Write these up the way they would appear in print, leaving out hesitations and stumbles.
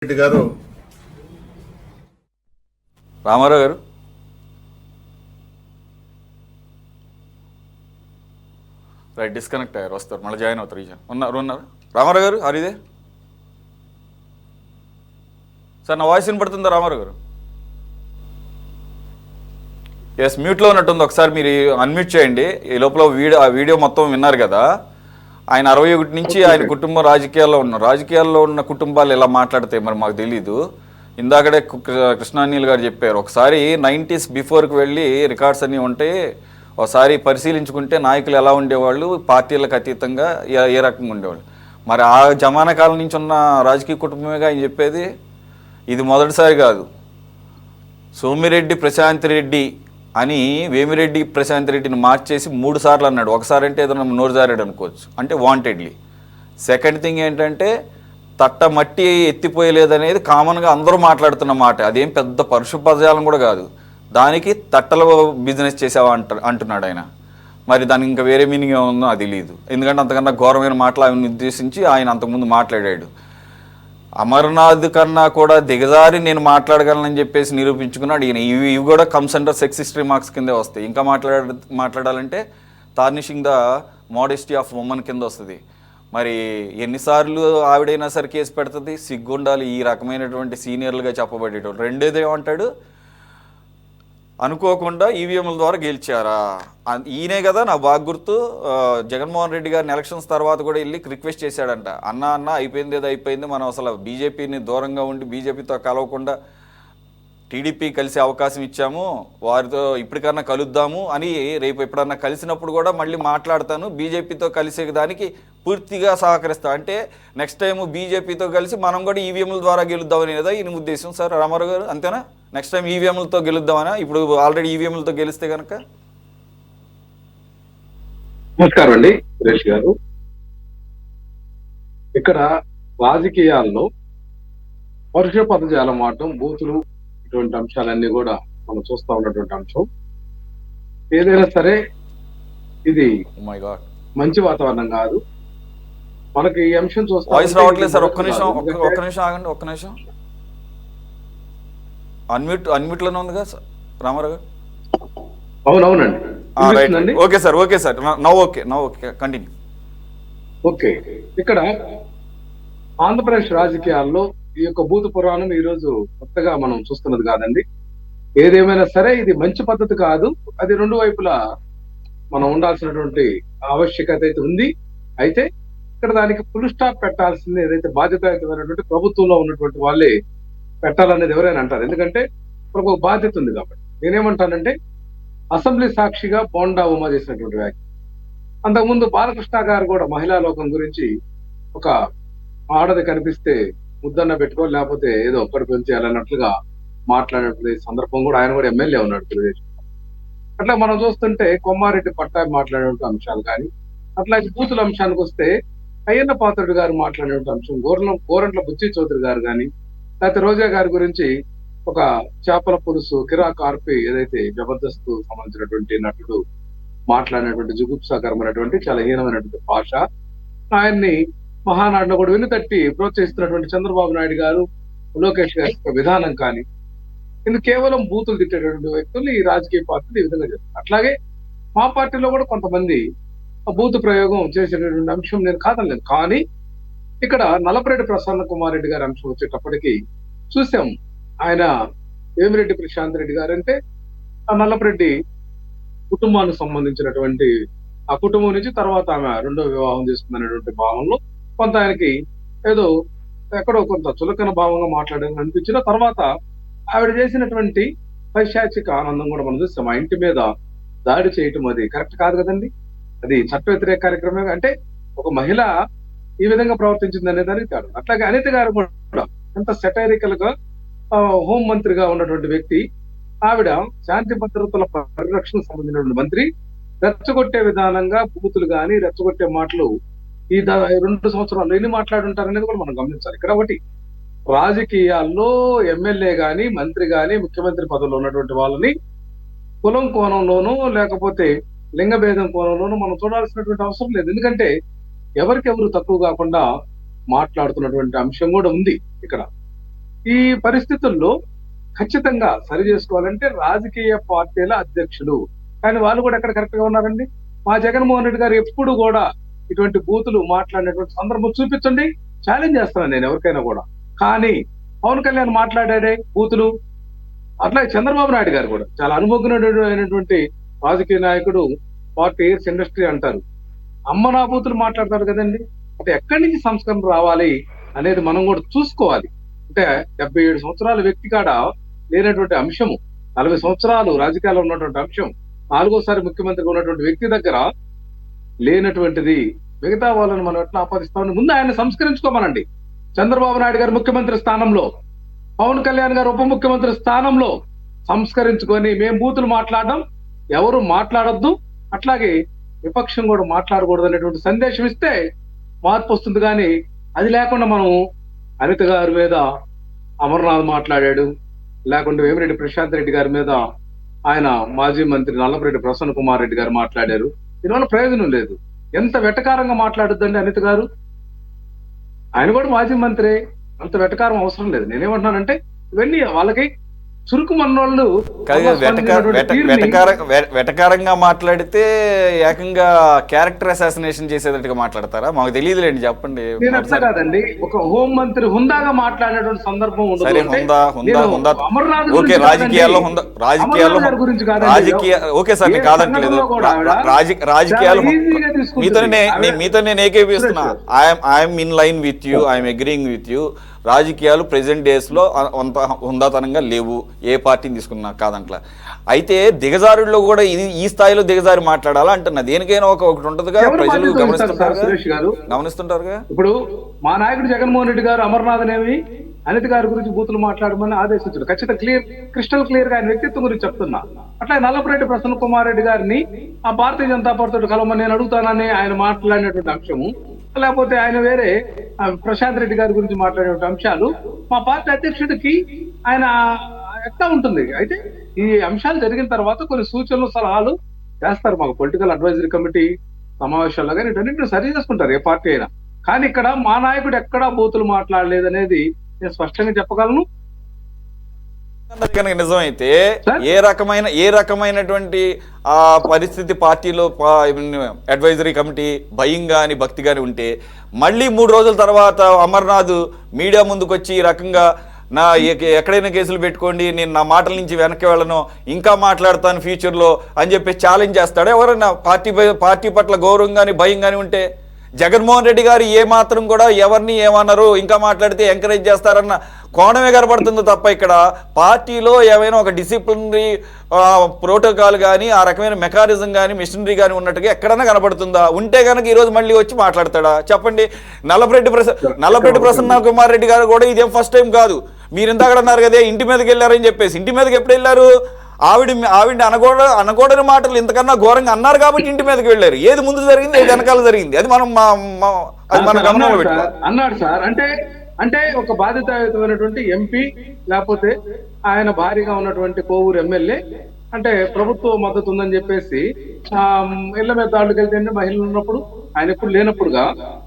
రెడ్డి గారు రామారావు గారు right disconnect అయ్యారు, వస్తారు మళ్ళీ జాయిన్ అవుతారు. ఉన్నారు రామారావు గారు హరిదే సార్, నా వాయిస్ వినపడుతుందా రామారావు గారు? ఎస్, మ్యూట్లో ఉన్నట్టుంది, ఒకసారి మీరు అన్మ్యూట్ చేయండి. ఈ లోపల ఆ వీడియో మొత్తం విన్నారు కదా. ఆయన 61 నుంచి ఆయన కుటుంబం రాజకీయాల్లో ఉన్న కుటుంబాలు ఎలా మాట్లాడతాయి మరి మాకు తెలీదు. ఇందాకడే కృష్ణానీల్ గారు చెప్పారు, ఒకసారి 90s బిఫోర్కి వెళ్ళి రికార్డ్స్ అన్నీ ఉంటాయి, ఒకసారి పరిశీలించుకుంటే నాయకులు ఎలా ఉండేవాళ్ళు, పార్టీలకు అతీతంగా ఏ రకంగా ఉండేవాళ్ళు. మరి ఆ జమానా కాలం నుంచి ఉన్న రాజకీయ కుటుంబమేగా ఆయన చెప్పేది. ఇది మొదటిసారి కాదు. సోమిరెడ్డి ప్రశాంత్ రెడ్డి అని వేమిరెడ్డి ప్రశాంత్ రెడ్డిని మార్చేసి 3 సార్లు అన్నాడు. ఒకసారి అంటే ఏదైనా నోరు జారాడు అనుకోవచ్చు, అంటే వాంటెడ్లీ. సెకండ్ థింగ్ ఏంటంటే తట్ట మట్టి ఎత్తిపోయలేదనేది కామన్గా అందరూ మాట్లాడుతున్న మాట, అదేం పెద్ద పరుషపదజాలం కూడా కాదు. దానికి తట్టల బిజినెస్ చేసావా అంటున్నాడు ఆయన. మరి దానికి ఇంకా వేరే మీనింగ్ ఏముందో అది తెలియదు, ఎందుకంటే అంతకన్నా ఘోరమైన మాటలు ఆయన ఉద్దేశించి ఆయన అంతకుముందు మాట్లాడాడు. అమర్నాథ్ కన్నా కూడా దిగజారి నేను మాట్లాడగలనని చెప్పేసి నిరూపించుకున్నాడు ఈయన. ఇవి కూడా కమ్స్ అండర్ సెక్సిస్ట్ రిమార్క్స్ కిందే వస్తాయి. ఇంకా మాట్లాడాలంటే tarnishing the modesty of women కింద వస్తుంది. మరి ఎన్నిసార్లు ఆవిడైనా సరే కేసు పెడుతుంది, సిగ్గుండాలి ఈ రకమైనటువంటి సీనియర్లుగా చెప్పబడేటోళ్ళు. రెండేదేమంటాడు, అనుకోకుండా ఈవీఎంల ద్వారా గెలిచారా. ఈయనే కదా నాకు బాగా గుర్తు, జగన్మోహన్ రెడ్డి గారిని ఎలక్షన్స్ తర్వాత కూడా వెళ్ళి రిక్వెస్ట్ చేశాడంట, అన్న అయిపోయింది ఏదో అయిపోయింది, మనం అసలు బీజేపీని దూరంగా ఉండి బీజేపీతో కలవకుండా టీడీపీ కలిసే అవకాశం ఇచ్చాము, వారితో ఇప్పటికన్నా కలుద్దాము అని, రేపు ఎప్పుడన్నా కలిసినప్పుడు కూడా మళ్ళీ మాట్లాడతాను, బీజేపీతో కలిసే దానికి పూర్తిగా సహకరిస్తా, అంటే నెక్స్ట్ టైం బీజేపీతో కలిసి మనం కూడా ఈవీఎంల ద్వారా గెలుద్దాం అనేదా ఈయన ఉద్దేశం. సార్ రామారావు గారు అంతేనా? నెక్స్ట్ టైం ఈవీఎంలతో గెలుద్దామనా? ఇప్పుడు ఆల్రెడీ ఈవీఎంలతో గెలిస్తే కనుక. నమస్కారం అండి సురేష్ గారు. ఇక్కడ రాజకీయాల్లో పరుష పదజాలం వాడటం, బూతులు, ఇటువంటి అంశాలన్నీ కూడా మనం చూస్తా ఉన్నటువంటి అంశం. ఏదైనా సరే ఇది మంచి వాతావరణం కాదు. మనకి ఈ అంశం చూస్తా వాయిస్ రావట్లేదు సార్, ఒక్క నిమిషం ఆగండి, ఒక్క నిమిషం. అన్మ్యూట్ లోనే ఉంది కదా సార్ రామారావు గారు? అవునవునండి. Okay sir now okay continue. Okay, ఇక్కడ ఆంధ్రప్రదేశ్ రాజకీయాల్లో ఈ యొక్క భూత పురాణం ఈ రోజు కొత్తగా మనం చూస్తున్నది కాదండి. ఏదేమైనా సరే ఇది మంచి పద్ధతి కాదు. అది రెండు వైపులా మనం ఉండాల్సినటువంటి ఆవశ్యకత అయితే ఉంది. అయితే ఇక్కడ దానికి ఫుల్ స్టాప్ పెట్టాల్సింది ఏదైతే బాధ్యతాయుతమైనటువంటి ప్రభుత్వంలో ఉన్నటువంటి వాళ్ళే పెట్టాలనేది ఎవరైనా అంటారు. ఎందుకంటే మనకు ఒక బాధ్యత ఉంది కాబట్టి. నేనేమంటానంటే, అసెంబ్లీ సాక్షిగా బోండా ఉమా చేసినటువంటి వ్యాఖ్య, అంతకుముందు బాలకృష్ణ గారు కూడా మహిళా లోకం గురించి ఒక ఆడది కనిపిస్తే ముద్దన్న పెట్టుకో, లేకపోతే ఏదో ఒక్కడి పెంచేయాలన్నట్లుగా మాట్లాడినటువంటి సందర్భం కూడా, ఆయన కూడా ఎమ్మెల్యే ఉన్నాడు తెలుగుదేశం. అట్లా మనం చూస్తుంటే కొమ్మారెడ్డి పట్టాభి మాట్లాడినటువంటి అంశాలు కానీ, అట్లాగే బూతుల అంశానికి వస్తే అయ్యన్న పాత్రుడు గారు మాట్లాడినటువంటి అంశం, గోరంట్ల బుచ్చి చౌదరి గారు కానీ, లేకపోతే రోజా గారి గురించి ఒక చేపల పులుసు కిరాక్ ఆర్పి ఏదైతే జబర్దస్త్ సంబంధించినటువంటి నటుడు మాట్లాడినటువంటి జుగుప్సాకరమైనటువంటి చాలా హీనమైనటువంటి భాష, ఆయన్ని మహానాడులో కూడా వెన్నుతట్టి ప్రోత్సహిస్తున్నటువంటి చంద్రబాబు నాయుడు గారు, లోకేష్ గారి యొక్క విధానం కానీ, ఇది కేవలం బూతులు తిట్టేటువంటి వ్యక్తులు ఈ రాజకీయ పార్టీలు ఈ విధంగా చేస్తారు. అట్లాగే మా పార్టీలో కూడా కొంతమంది బూతు ప్రయోగం చేసేటటువంటి అంశం నేను కాదనలేదు. కానీ ఇక్కడ నల్లపరెడ్డి ప్రసన్న కుమార్ రెడ్డి గారి అంశం వచ్చేటప్పటికి చూసాం. ఆయన వేమిరెడ్డి ప్రశాంత్ రెడ్డి గారు అంటే ఆ నల్లపరెడ్డి కుటుంబానికి సంబంధించినటువంటి, ఆ కుటుంబం నుంచి తర్వాత ఆమె రెండో వివాహం చేసుకుందనేటువంటి భావంలో కొంత ఆయనకి ఏదో ఎక్కడో కొంత చులకన భావంగా మాట్లాడాలని అనిపించిన తర్వాత ఆవిడ చేసినటువంటి పైశాచిక ఆనందం కూడా మనం చూస్తాం. ఆ ఇంటి మీద దాడి చేయటం అది కరెక్ట్ కాదు కదండి. అది చట్ట వ్యతిరేక కార్యక్రమం. అంటే ఒక మహిళ ఈ విధంగా ప్రవర్తించింది అనేది దానికి కాదు. అట్లాగే అనిత గారు కూడా ఎంత సెటైరికల్ గా హోం మంత్రిగా ఉన్నటువంటి వ్యక్తి, ఆవిడ శాంతి భద్రతల పరిరక్షణకు సంబంధించినటువంటి మంత్రి, రెచ్చగొట్టే విధానంగా బూతులు కానీ రెచ్చగొట్టే మాటలు ఈ 2 సంవత్సరాల్లో ఎన్ని మాట్లాడుంటారనేది కూడా మనం గమనించాలి. ఇక్కడ ఒకటి, రాజకీయాల్లో ఎమ్మెల్యే గాని, మంత్రి గాని, ముఖ్యమంత్రి పదవిలో ఉన్నటువంటి వాళ్ళని కులం కోణంలోనూ లేకపోతే లింగ భేదం కోణంలోనూ మనం చూడాల్సినటువంటి అవసరం లేదు. ఎందుకంటే ఎవరికెవరు తక్కువ కాకుండా మాట్లాడుతున్నటువంటి అంశం కూడా ఉంది ఇక్కడ. ఈ పరిస్థితుల్లో ఖచ్చితంగా సరి చేసుకోవాలంటే రాజకీయ పార్టీల అధ్యక్షులు, కానీ వాళ్ళు కూడా ఎక్కడ కరెక్ట్ గా ఉన్నారండి? మా జగన్మోహన్ రెడ్డి గారు ఎప్పుడు కూడా ఇటువంటి బూతులు మాట్లాడినటువంటి సందర్భం చూపించండి, ఛాలెంజ్ చేస్తున్నాను నేను ఎవరికైనా కూడా. కానీ పవన్ కళ్యాణ్ మాట్లాడాడే బూతులు, అట్లా చంద్రబాబు నాయుడు గారు కూడా చాలా అనుభవజ్ఞుడైనటువంటి రాజకీయ నాయకుడు, 40 years ఇండస్ట్రీ అంటారు, అమ్మ నా బూతులు మాట్లాడతారు కదండి. అంటే ఎక్కడి నుంచి సంస్కరణ రావాలి అనేది మనం కూడా చూసుకోవాలి. అంటే 77 సంవత్సరాల వ్యక్తి కాడ లేనటువంటి అంశము, 40 సంవత్సరాలు రాజకీయాల్లో ఉన్నటువంటి అంశం, 4వ సారి ముఖ్యమంత్రిగా ఉన్నటువంటి వ్యక్తి దగ్గర లేనటువంటిది మిగతా వాళ్ళని మనం ఎట్లా ఆపాదిస్తామని ముందు ఆయన సంస్కరించుకోమనండి. చంద్రబాబు నాయుడు గారు ముఖ్యమంత్రి స్థానంలో, పవన్ కళ్యాణ్ గారు ఉప ముఖ్యమంత్రి స్థానంలో సంస్కరించుకొని మేము బూతులు మాట్లాడడం ఎవరు మాట్లాడొద్దు, అట్లాగే విపక్షం కూడా మాట్లాడకూడదు అనేటువంటి సందేశం ఇస్తే మార్పు వస్తుంది. కానీ అది లేకుండా మనం అనిత గారి మీద అమర్నాథ్ మాట్లాడాడు, లేకుంటే వేమిరెడ్డి ప్రశాంత్ రెడ్డి గారి మీద ఆయన మాజీ మంత్రి నల్లపురెడ్డి ప్రసన్న కుమార్ రెడ్డి గారు మాట్లాడారు. దీనివల్ల ప్రయోజనం లేదు. ఎంత వెటకారంగా మాట్లాడుద్దండి అనిత గారు, ఆయన కూడా మాజీ మంత్రి, అంత వెటకారం అవసరం లేదు. నేనేమంటున్నానంటే ఇవన్నీ వాళ్ళకి చురుకు మన్నోళ్ళు వెటకారంగా మాట్లాడితే ఏకంగా క్యారెక్టర్ అసాసినేషన్ చేసేటట్టుగా మాట్లాడతారా? మాకు తెలియదులేండి, చెప్పండి. నేను అట్లా కాదండి, ఒక హోం మంత్రి హుందాగా మాట్లాడేటువంటి సందర్భం సరే, హుందా ఓకే, రాజకీయాల్లో ఓకే సార్, నేను కాదంటలేదు. రాజకీయాలు మీతో నేను ఏకీపిస్తున్నా. I'm in line with you, I'm agreeing with you. రాజకీయాలు ప్రెసెంట్ డేస్లో అంత హుందాతనంగా లేవు, ఏ పార్టీని తీసుకున్నా కాదంట్లా. అయితే దిగజారుల్లో కూడా ఈ స్థాయిలో దిగజారి మాట్లాడాలా అంటున్నా. దేనికైనా ఒకటి ఉంటదిగా, ప్రజలు గమనిస్తుంటారుగా. ఇప్పుడు మా నాయకుడు జగన్మోహన్ రెడ్డి గారు అమర్నాథ్ అనిత గారి గురించి బూతులు మాట్లాడమని ఆదేశించారు. ఖచ్చితంగా క్రిస్టల్ క్లియర్ గా ఆయన వ్యక్తిత్వం గురించి చెప్తున్నా. అట్లా నల్లపురెడ్డి ప్రసన్న కుమార్ రెడ్డి గారిని ఆ భారతీయ జనతా పార్టీ కలవమని నేను అడుగుతానని ఆయన మాట్లాడినటువంటి అంశము, లేకపోతే ఆయన వేరే ప్రశాంత్ రెడ్డి గారి గురించి మాట్లాడే అంశాలు మా పార్టీ అధ్యక్షుడికి ఆయన ఎట్లా ఉంటుంది. అయితే ఈ అంశాలు జరిగిన తర్వాత కొన్ని సూచనలు సలహాలు చేస్తారు మాకు పొలిటికల్ అడ్వైజరీ కమిటీ సమావేశాల్లో, కానీ వీటన్నింటిని సరి చేసుకుంటారు ఏ పార్టీ అయినా. కానీ ఇక్కడ మా నాయకుడు ఎక్కడా బూతులు మాట్లాడలేదనేది నేను స్పష్టంగా చెప్పగలను. నిజమైతే ఏ రకమైనటువంటి ఆ పరిస్థితి పార్టీలో అడ్వైజరీ కమిటీ భయం కానీ భక్తి కానీ ఉంటే మళ్ళీ 3 రోజుల తర్వాత అమర్నాథ్ మీడియా ముందుకు వచ్చి ఈ రకంగా ఎక్కడైనా కేసులు పెట్టుకోండి, నేను నా మాటల నుంచి వెనక్కి వెళ్ళను, ఇంకా మాట్లాడతాను ఫ్యూచర్లో అని చెప్పి ఛాలెంజ్ చేస్తాడు. ఎవరైనా పార్టీ పట్ల గౌరవం కానీ భయం కానీ ఉంటే జగన్మోహన్ రెడ్డి గారు ఏమాత్రం కూడా ఎవరిని ఏమన్నారు, ఇంకా మాట్లాడితే ఎంకరేజ్ చేస్తారన్న కోణమే కనబడుతుందో తప్ప ఇక్కడ పార్టీలో ఏమైనా ఒక డిసిప్లినరీ ప్రోటోకాల్ కానీ ఆ రకమైన మెకానిజం కానీ మిషనరీ కానీ ఉన్నట్టుగా ఎక్కడైనా కనబడుతుందా? ఉంటే కనుక ఈరోజు మళ్ళీ వచ్చి మాట్లాడతాడా చెప్పండి? నల్లపురెడ్డి ప్రసన్న కుమార్ రెడ్డి గారు కూడా ఇదేం ఫస్ట్ టైం కాదు. మీరు ఇంత అక్కడ అన్నారు కదా ఇంటి మీదకి వెళ్ళారని చెప్పేసి, ఇంటి మీదకి ఎప్పుడు వెళ్ళారు? ఆవిడ అనకూడని మాటలు ఇంతకన్నా ఘోరంగా అన్నారు కాబట్టి ఇంటి మీదకి వెళ్ళారు. ఏది ముందు జరిగింది, ఏది వెనకాల జరిగింది, అది మన గమనంలో పెట్టుకోవాలి అన్నాడు సార్. అంటే ఒక బాధ్యతాయుతమైనటువంటి ఎంపీ లేకపోతే ఆయన భారీగా ఉన్నటువంటి కోవూరు ఎమ్మెల్యే అంటే ప్రభుత్వ మద్దతు ఉందని చెప్పేసి ఇళ్ల మీద దాడులకు వెళ్తే మహిళలు ఉన్నప్పుడు ఆయన ఎప్పుడు లేనప్పుడుగా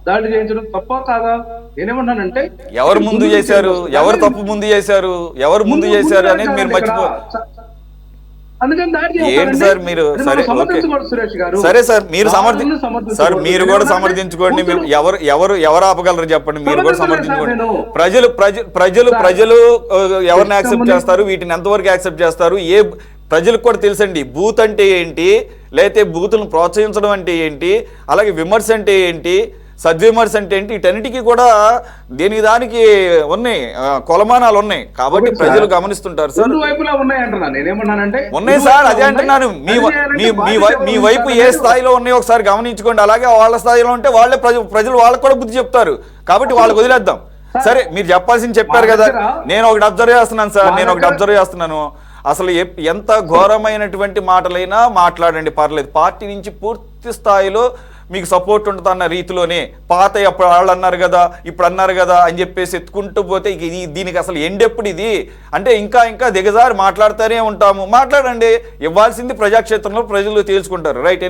దాడి చేయించడం తప్ప కాదా? నేనేమన్నానంటే ఎవరు ముందు చేశారు, ఎవరు తప్పు ముందు చేశారు, ఎవరు ముందు చేశారు అనేది మీరు మర్చిపో. ఏంటి సార్ మీరు? సరే సార్, మీరు కూడా సమర్థించుకోండి. ఎవరు ఆపగలరు చెప్పండి? మీరు కూడా సమర్థించుకోండి. ప్రజలు ఎవరిని యాక్సెప్ట్ చేస్తారు, వీటిని ఎంతవరకు యాక్సెప్ట్ చేస్తారు, ప్రజలకు కూడా తెలుసండి బూత్ అంటే ఏంటి, లేకపోతే బూతులను ప్రోత్సహించడం అంటే ఏంటి, అలాగే విమర్శ అంటే ఏంటి, సద్విమర్శ అంటే ఏంటి, వీటన్నిటికీ కూడా దానికి ఉన్నాయి కొలమానాలు ఉన్నాయి. కాబట్టి ప్రజలు గమనిస్తుంటారు సార్. ఉన్నాయి సార్, అదే అంటున్నాను. మీ వైపు ఏ స్థాయిలో ఉన్నాయో ఒకసారి గమనించుకోండి. అలాగే వాళ్ళ స్థాయిలో ఉంటే వాళ్ళే ప్రజలు వాళ్ళకు కూడా బుద్ధి చెప్తారు. కాబట్టి వాళ్ళకి వదిలేద్దాం. సరే, మీరు చెప్పాల్సింది చెప్పారు కదా. నేను ఒకటి అబ్జర్వ్ చేస్తున్నాను సార్, అసలు ఎంత ఘోరమైనటువంటి మాటలైనా మాట్లాడండి, పర్లేదు. పార్టీ నుంచి పూర్తి స్థాయిలో మీకు సపోర్ట్ ఉంటుందన్న రీతిలోనే పాత అప్పుడు వాళ్ళు అన్నారు కదా, ఇప్పుడు అన్నారు కదా అని చెప్పేసి ఎత్తుకుంటూ పోతే దీనికి అసలు ఎండెప్పుడు ఇది అంటే ఇంకా దిగజారి మాట్లాడుతూనే ఉంటాము. మాట్లాడండి, ఇవ్వాల్సింది ప్రజాక్షేత్రంలో ప్రజలు తేల్చుకుంటారు, రైట్?